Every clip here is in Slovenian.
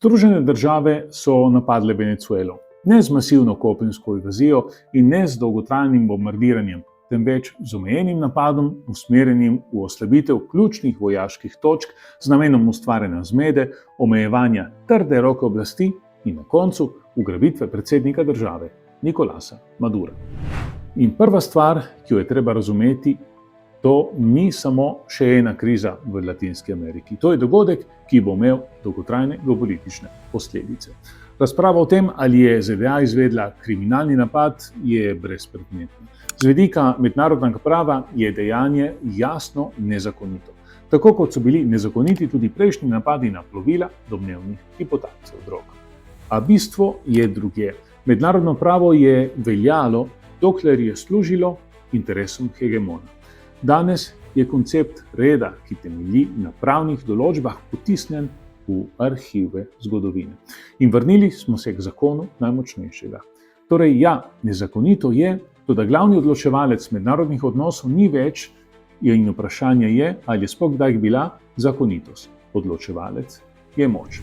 Združene države so napadle Venezuelo, ne z masivno kopensko invazijo in ne z dolgotrajnim bombardiranjem, temveč z omejenim napadom, usmerjenim v oslabitev ključnih vojaških točk z namenom ustvarjanja zmede, omejevanja trde roke oblasti in na koncu ugrabitve predsednika države, Nicolasa Madura. In prva stvar, ki jo je treba razumeti, to ni samo še ena kriza v Latinski Ameriki. To je dogodek, ki bo imel dolgotrajne geopolitične posledice. Razprava o tem, ali je ZDA izvedla kriminalni napad, je brezpredmetna. Z vidika mednarodnega prava je dejanje jasno nezakonito. Tako kot so bili nezakoniti tudi prejšnji napadi na plovila domnevnih tihotapcev drog. A bistvo je drugje. Mednarodno pravo je veljalo, dokler je služilo interesom hegemona. Danes je koncept reda, ki temelji na pravnih določbah, potisnjen v arhive zgodovine. In vrnili smo se k zakonu najmočnejšega. Torej, ja, nezakonito je, toda glavni odločevalec mednarodnih odnosov ni več in vprašanje je, ali je sploh kdaj bila zakonitost. Odločevalec je moč.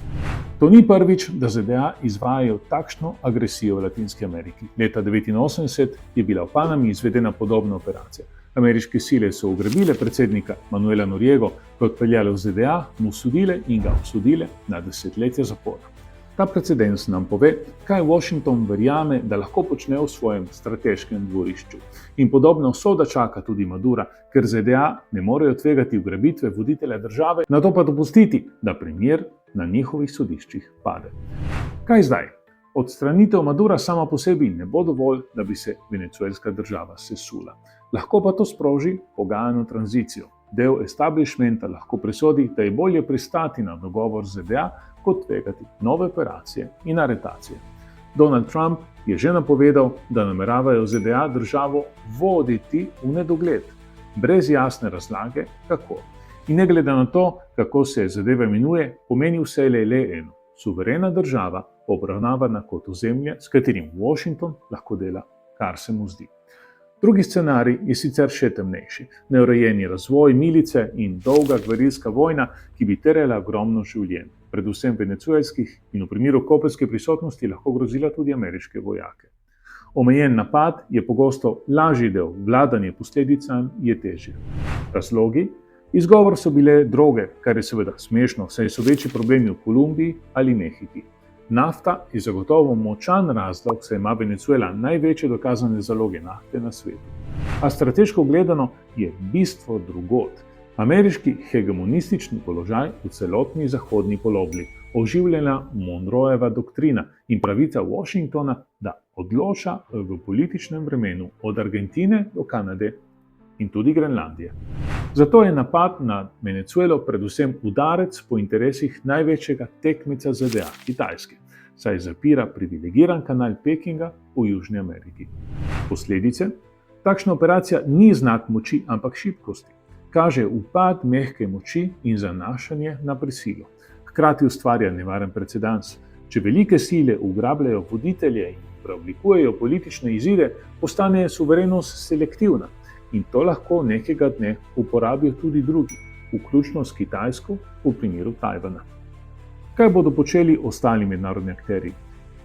To ni prvič, da ZDA izvajajo takšno agresijo v Latinski Ameriki. Leta 1989 je bila v Panami izvedena podobna operacija. Ameriške sile so ugrabile predsednika Manuela Noriego, ga odpeljale v ZDA, mu sodile in ga obsodile na 10 zapora. Ta precedens nam pove, kaj Washington verjame, da lahko počne v svojem strateškem dvorišču. In podobna usoda čaka tudi Madura, ker ZDA ne morejo tvegati ugrabitve voditelja države, nato pa dopustiti, da primer na njihovih sodiščih pade. Kaj zdaj? Odstranitev Madura sama po sebi ne bo dovolj, da bi se venezuelska država sesula. Lahko pa to sproži pogajano tranzicijo. Del establishmenta lahko presodi, da je bolje pristati na dogovor z ZDA, kot tvegati nove operacije in aretacije. Donald Trump je že napovedal, da nameravajo ZDA državo voditi v nedogled, brez jasne razlage, kako. In ne glede na to, kako se zadeve imenuje, pomeni vselej le eno. Suverena država, obravnavana kot ozemlje, s katerim Washington lahko dela, kar se mu zdi. Drugi scenarij je sicer še temnejši. Neurejeni razvoj, milice in dolga gverilska vojna, ki bi terjala ogromno življenj, predvsem venezuelskih in v primeru kopenske prisotnosti lahko grozila tudi ameriške vojake. Omejen napad je pogosto lažji del, vladanje posledicam je težje. Razlogi? Izgovor so bile droge, kar je seveda smešno, saj so večji problemi v Kolumbiji ali Mehiki. Nafta je zagotovo močan razlog, saj ima Venezuela največje dokazane zaloge nafte na svetu. A strateško gledano je bistvo drugod. Ameriški hegemonistični položaj v celotni zahodni polobli, oživljena Monroeva doktrina in pravica Washingtona, da odloča v političnem vremenu od Argentine do Kanade in tudi Grenlandije. Zato je napad na Venezuelo predvsem udarec po interesih največjega tekmeca ZDA, Kitajske, saj zapira privilegiran kanal Pekinga v Južni Ameriki. Posledice? Takšna operacija ni znak moči, ampak šibkosti. Kaže upad mehke moči in zanašanje na prisilo. Hkrati ustvarja nevaren precedens. Če velike sile ugrabljajo voditelje in preoblikujejo politične izide, postane suverenost selektivna. In to lahko nekega dne uporabijo tudi drugi, vključno s Kitajsko v primeru Tajvana. Kaj bodo počeli ostali mednarodni akterji?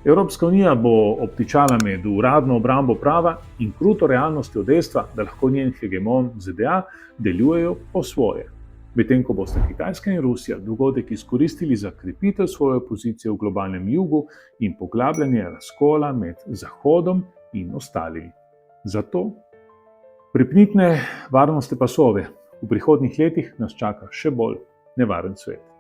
Evropska unija bo obtičala med uradno obrambo prava in kruto realnostjo dejstva, da lahko njen hegemon ZDA delujejo po svoje. Medtem ko bosta Kitajska in Rusija dogodek izkoristili za krepitev svoje pozicije v globalnem jugu in poglabljanje razkola med Zahodom in ostalimi. Zato pripnite varnostne pasove. V prihodnjih letih nas čaka še bolj nevaren svet.